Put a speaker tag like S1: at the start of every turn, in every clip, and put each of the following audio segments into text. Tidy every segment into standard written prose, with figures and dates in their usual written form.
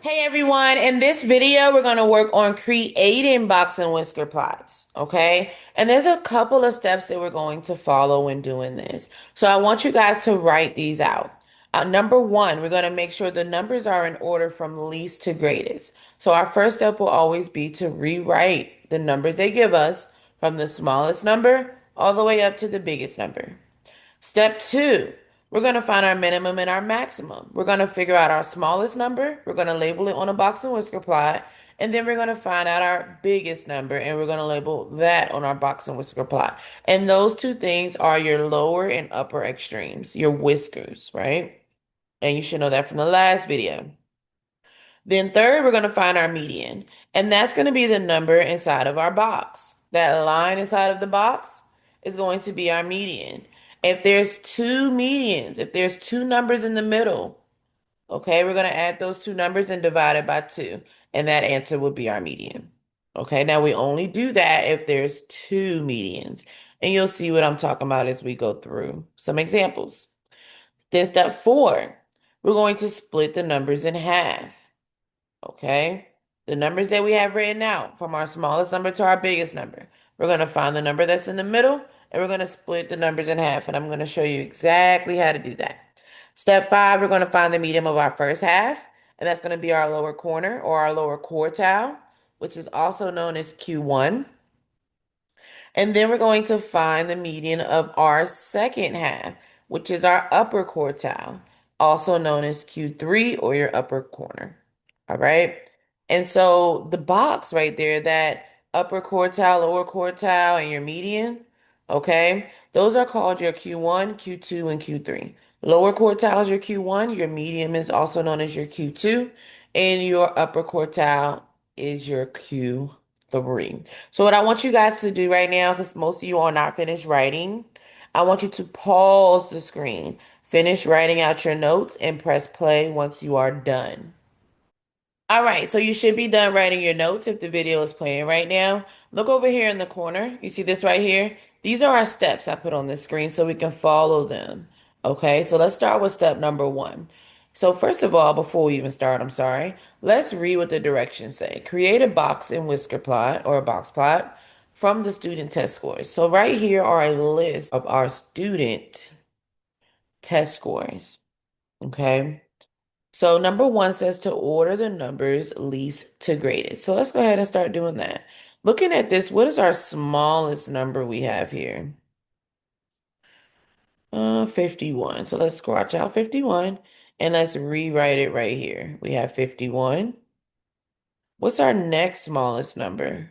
S1: Hey everyone, in this video, we're going to work on creating box and whisker plots, okay? And there's a couple of steps that we're going to follow when doing this. So I want you guys to write these out. Number one, we're going to make sure the numbers are in order from least to greatest. So our first step will always be to rewrite the numbers they give us from the smallest number all the way up to the biggest number. Step two, we're going to find our minimum and our maximum. We're going to figure out our smallest number. We're going to label it on a box and whisker plot. And then we're going to find out our biggest number and we're going to label that on our box and whisker plot. And those two things are your lower and upper extremes, your whiskers, right? And you should know that from the last video. Then third, we're going to find our median, and that's going to be the number inside of our box. That line inside of the box is going to be our median. If there's two medians, if there's two numbers in the middle, okay, we're going to add those two numbers and divide it by two, and that answer will be our median. Okay, now we only do that if there's two medians, and you'll see what I'm talking about as we go through some examples. Then step four, we're going to split the numbers in half. Okay. The numbers that we have written out from our smallest number to our biggest number. We're going to find the number that's in the middle and we're going to split the numbers in half. And I'm going to show you exactly how to do that. Step five, we're going to find the median of our first half. And that's going to be our lower corner or our lower quartile, which is also known as Q1. And then we're going to find the median of our second half, which is our upper quartile, also known as Q3 or your upper corner. All right. And so the box right there, that upper quartile, lower quartile, and your median, okay, those are called your Q1, Q2, and Q3. Lower quartile is your Q1, your median is also known as your Q2, and your upper quartile is your Q3. So what I want you guys to do right now, because most of you are not finished writing, I want you to pause the screen, finish writing out your notes, and press play once you are done. All right, so you should be done writing your notes if the video is playing right now. Look over here in the corner. You see this right here? These are our steps I put on the screen so we can follow them. Okay, so let's start with step number one. So first of all, before we even start, I'm sorry, let's read what the directions say. Create a box and whisker plot or a box plot from the student test scores. So right here are a list of our student test scores. Okay. So number one says to order the numbers least to greatest. So let's go ahead and start doing that. Looking at this, what is our smallest number we have here? 51. So let's scratch out 51 and let's rewrite it right here. We have 51. What's our next smallest number?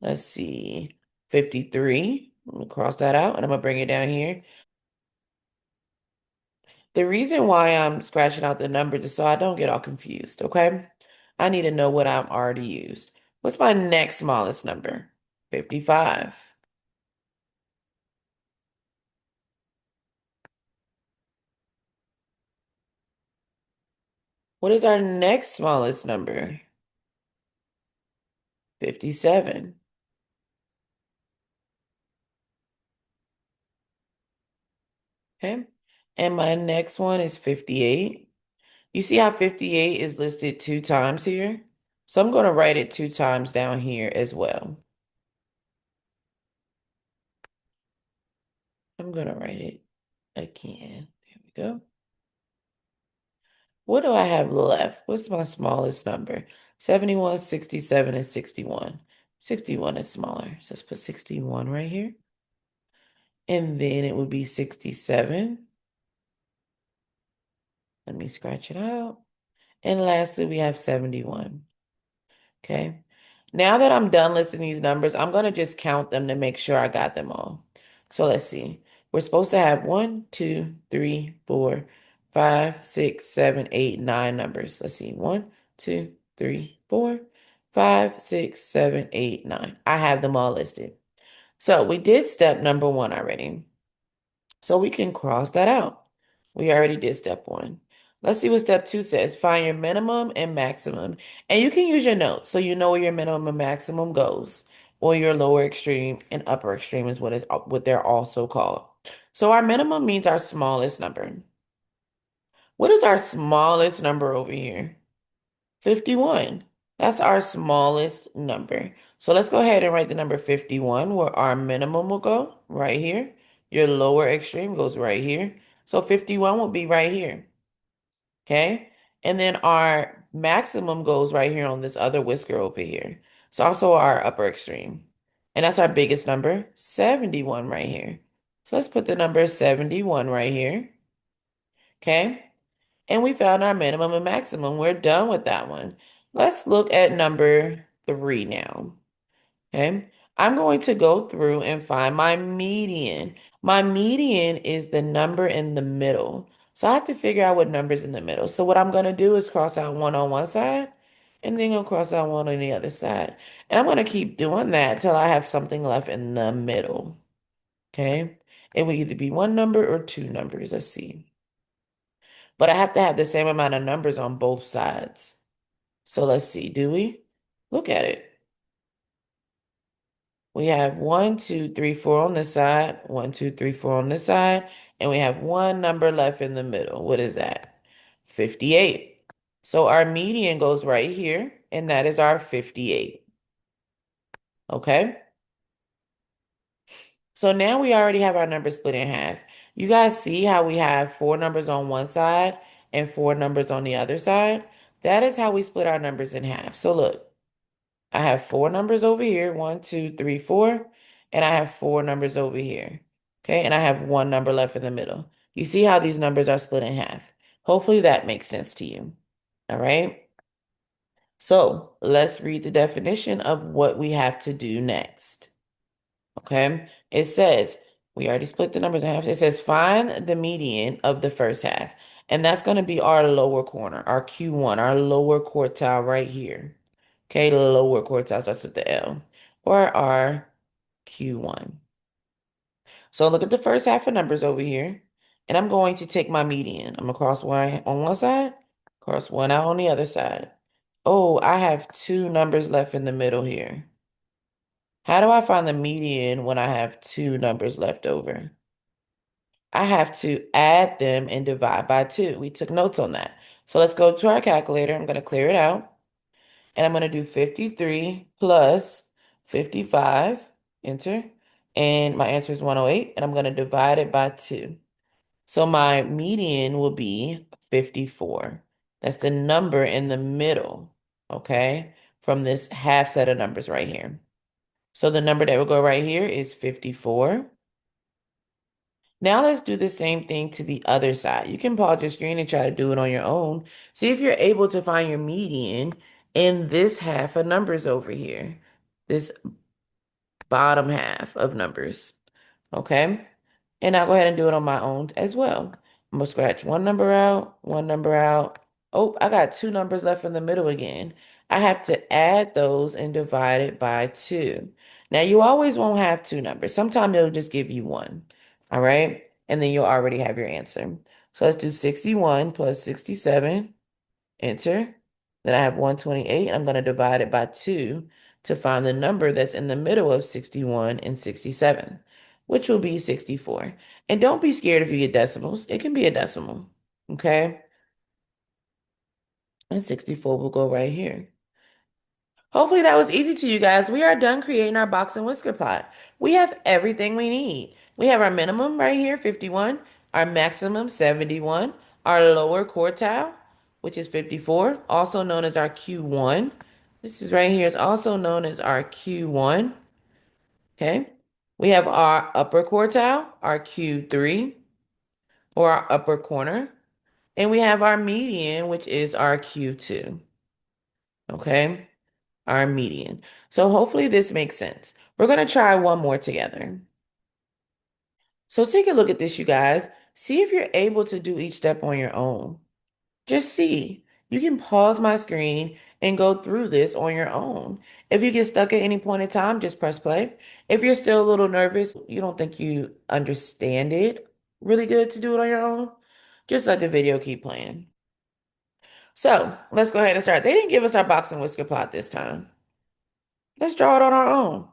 S1: Let's see, 53. I'm gonna cross that out and I'm gonna bring it down here. The reason why I'm scratching out the numbers is so I don't get all confused, okay? I need to know what I've already used. What's my next smallest number? 55. What is our next smallest number? 57. Okay. And my next one is 58. You see how 58 is listed two times here? So I'm going to write it two times down here as well. I'm going to write it again. There we go. What do I have left? What's my smallest number? 71, 67, and 61. 61 is smaller. So let's put 61 right here. And then it would be 67. Let me scratch it out. And lastly, we have 71. Okay. Now that I'm done listing these numbers, I'm going to just count them to make sure I got them all. So let's see. We're supposed to have 1, 2, 3, 4, 5, 6, 7, 8, 9 numbers. Let's see. 1, 2, 3, 4, 5, 6, 7, 8, 9. I have them all listed. So we did step number one already. So we can cross that out. We already did step one. Let's see what step two says. Find your minimum and maximum. And you can use your notes so you know where your minimum and maximum goes, or your lower extreme and upper extreme is what they're also called. So our minimum means our smallest number. What is our smallest number over here? 51. That's our smallest number. So let's go ahead and write the number 51 where our minimum will go right here. Your lower extreme goes right here. So 51 will be right here. Okay. And then our maximum goes right here on this other whisker over here. It's also our upper extreme. And that's our biggest number, 71 right here. So let's put the number 71 right here. Okay. And we found our minimum and maximum. We're done with that one. Let's look at number 3 now. Okay. I'm going to go through and find my median. My median is the number in the middle. So I have to figure out what number's in the middle. So what I'm going to do is cross out one on one side and then go cross out one on the other side. And I'm going to keep doing that till I have something left in the middle. Okay. It will either be one number or two numbers. Let's see. But I have to have the same amount of numbers on both sides. So let's see. Do we? Look at it. We have 1, 2, 3, 4 on this side, 1, 2, 3, 4 on this side, and we have one number left in the middle. What is that? 58. So our median goes right here, and that is our 58. Okay? So now we already have our numbers split in half. You guys see how we have four numbers on one side and four numbers on the other side? That is how we split our numbers in half. So look. I have four numbers over here, 1, 2, 3, 4, and I have four numbers over here. Okay, and I have one number left in the middle. You see how these numbers are split in half. Hopefully that makes sense to you. All right. So let's read the definition of what we have to do next. Okay. It says, we already split the numbers in half. It says, find the median of the first half. And that's going to be our lower corner, our Q1, our lower quartile right here. Okay, lower quartile starts with the L, or our Q1. So look at the first half of numbers over here, and I'm going to take my median. I'm gonna cross one on one side, cross one out on the other side. Oh, I have two numbers left in the middle here. How do I find the median when I have two numbers left over? I have to add them and divide by 2. We took notes on that. So let's go to our calculator. I'm going to clear it out. And I'm going to do 53 plus 55, enter. And my answer is 108. And I'm going to divide it by 2. So my median will be 54. That's the number in the middle, okay, from this half set of numbers right here. So the number that will go right here is 54. Now let's do the same thing to the other side. You can pause your screen and try to do it on your own. See if you're able to find your median in this half of numbers over here, this bottom half of numbers, okay? And I'll go ahead and do it on my own as well. I'm gonna scratch one number out, one number out. Oh, I got two numbers left in the middle again. I have to add those and divide it by 2. Now, you always won't have two numbers. Sometimes it'll just give you one, all right? And then you'll already have your answer. So let's do 61 plus 67, enter. Then I have 128. I'm going to divide it by 2 to find the number that's in the middle of 61 and 67, which will be 64. And don't be scared if you get decimals. It can be a decimal, okay? And 64 will go right here. Hopefully that was easy to you guys. We are done creating our box and whisker plot. We have everything we need. We have our minimum right here, 51, our maximum, 71, our lower quartile, which is 54, also known as our Q1. This is right here. It's also known as our Q1. Okay. We have our upper quartile, our Q3, or our upper corner. And we have our median, which is our Q2. Okay. Our median. So hopefully this makes sense. We're going to try one more together. So take a look at this, you guys. See if you're able to do each step on your own. Just see. You can pause my screen and go through this on your own. If you get stuck at any point in time, just press play. If you're still a little nervous, you don't think you understand it really good to do it on your own, just let the video keep playing. So let's go ahead and start. They didn't give us our box and whisker plot this time. Let's draw it on our own.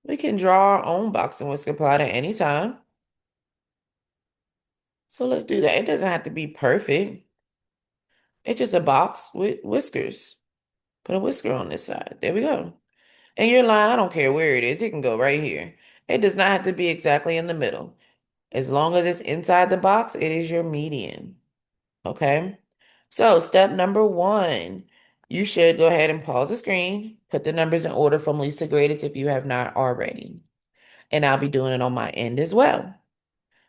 S1: We can draw our own box and whisker plot at any time. So let's do that. It doesn't have to be perfect. It's just a box with whiskers. Put a whisker on this side. There we go. And your line, I don't care where it is, it can go right here. It does not have to be exactly in the middle. As long as it's inside the box, it is your median. Okay? So, step number one, you should go ahead and pause the screen, put the numbers in order from least to greatest if you have not already. And I'll be doing it on my end as well.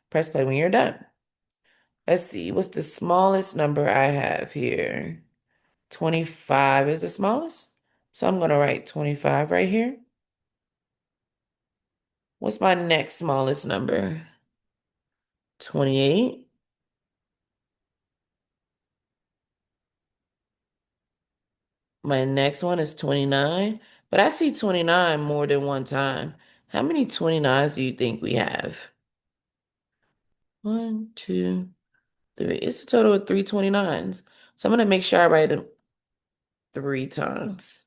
S1: Press play when you're done. Let's see, what's the smallest number I have here? 25 is the smallest. So I'm going to write 25 right here. What's my next smallest number? 28. My next one is 29, but I see 29 more than one time. How many 29s do you think we have? One, two, three. It's a total of three 29s. So I'm going to make sure I write them three times.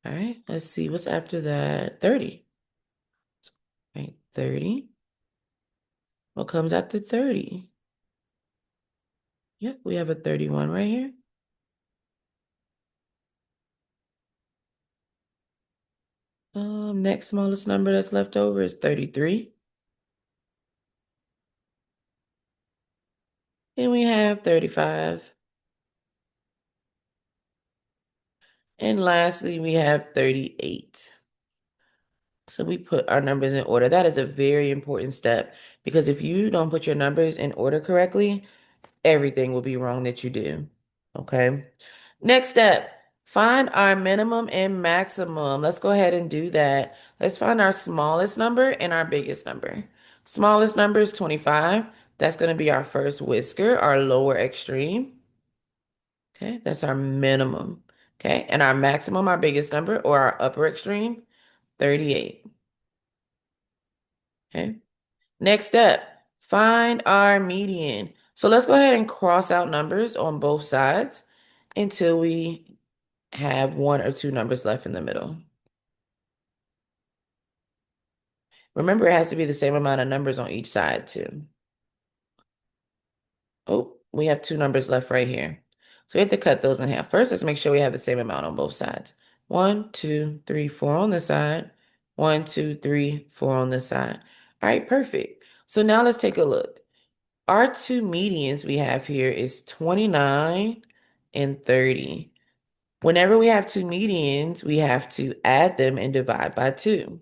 S1: All right, let's see what's after that. 30. Right, 30. What comes after 30? Yep, we have a 31 right here. Next smallest number that's left over is 33. And we have 35. And lastly, we have 38. So we put our numbers in order. That is a very important step because if you don't put your numbers in order correctly, everything will be wrong that you do. Okay. Next step, find our minimum and maximum. Let's go ahead and do that. Let's find our smallest number and our biggest number. Smallest number is 25. That's going to be our first whisker, our lower extreme. Okay, that's our minimum. Okay, and our maximum, our biggest number, or our upper extreme, 38. Okay, next step, find our median. So let's go ahead and cross out numbers on both sides until we have one or two numbers left in the middle. Remember, it has to be the same amount of numbers on each side, too. Oh, we have two numbers left right here. So we have to cut those in half. First, let's make sure we have the same amount on both sides. 1, 2, 3, 4 on this side. 1, 2, 3, 4 on this side. All right, perfect. So now let's take a look. Our two medians we have here is 29 and 30. Whenever we have two medians, we have to add them and divide by 2.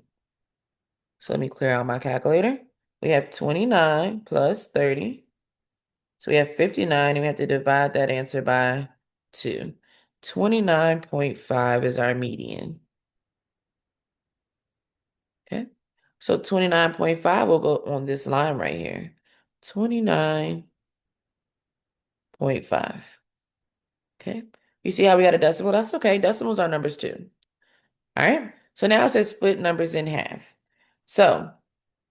S1: So let me clear out my calculator. We have 29 plus 30. So we have 59 and we have to divide that answer by 2. 29.5 is our median. Okay. So 29.5 will go on this line right here. 29.5. Okay. You see how we got a decimal? That's okay. Decimals are numbers too. All right. So now it says split numbers in half. So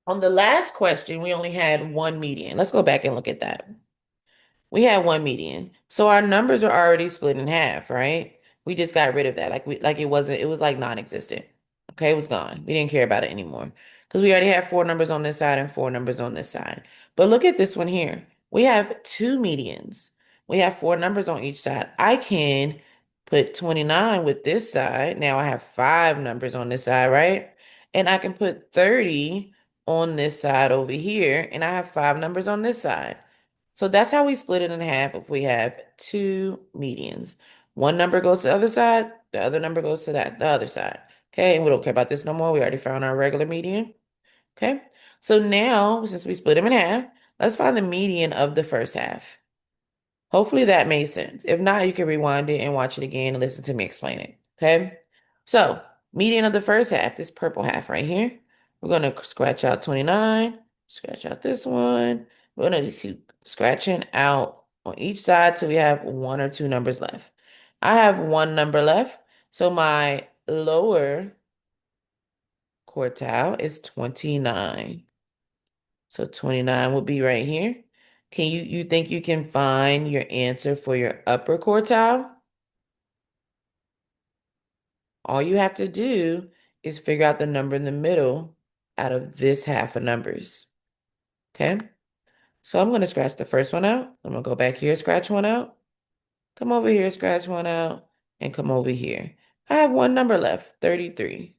S1: on the last question, we only had one median. Let's go back and look at that. We had one median. So our numbers are already split in half, right? We just got rid of that. Like it was like non-existent. Okay, it was gone. We didn't care about it anymore. Because we already have four numbers on this side and four numbers on this side. But look at this one here. We have two medians. We have four numbers on each side. I can put 29 with this side. Now I have five numbers on this side, right? And I can put 30 on this side over here, and I have five numbers on this side. So that's how we split it in half if we have two medians. One number goes to the other side, the other number goes to the other side. Okay, and we don't care about this no more. We already found our regular median. Okay, so now since we split them in half, let's find the median of the first half. Hopefully that made sense. If not, you can rewind it and watch it again and listen to me explain it. Okay, so median of the first half, this purple half right here. We're going to scratch out 29, scratch out this one. We're going to keep scratching out on each side till we have one or two numbers left. I have one number left, so my lower quartile is 29. So 29 will be right here. Can you think you can find your answer for your upper quartile? All you have to do is figure out the number in the middle out of this half of numbers. Okay? So I'm going to scratch the first one out. I'm going to go back here, scratch one out. Come over here, scratch one out, and come over here. I have one number left, 33.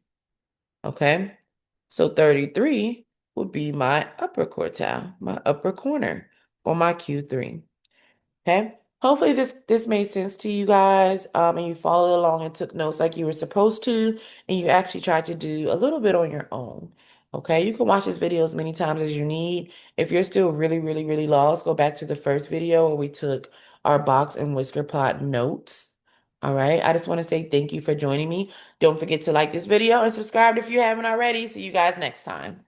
S1: Okay? So 33 would be my upper quartile, my upper corner, or my Q3. Okay. Hopefully this made sense to you guys, and you followed along and took notes like you were supposed to, and you actually tried to do a little bit on your own. Okay. You can watch this video as many times as you need. If you're still really, really, really lost, go back to the first video where we took our box and whisker plot notes. All right. I just want to say thank you for joining me. Don't forget to like this video and subscribe if you haven't already. See you guys next time.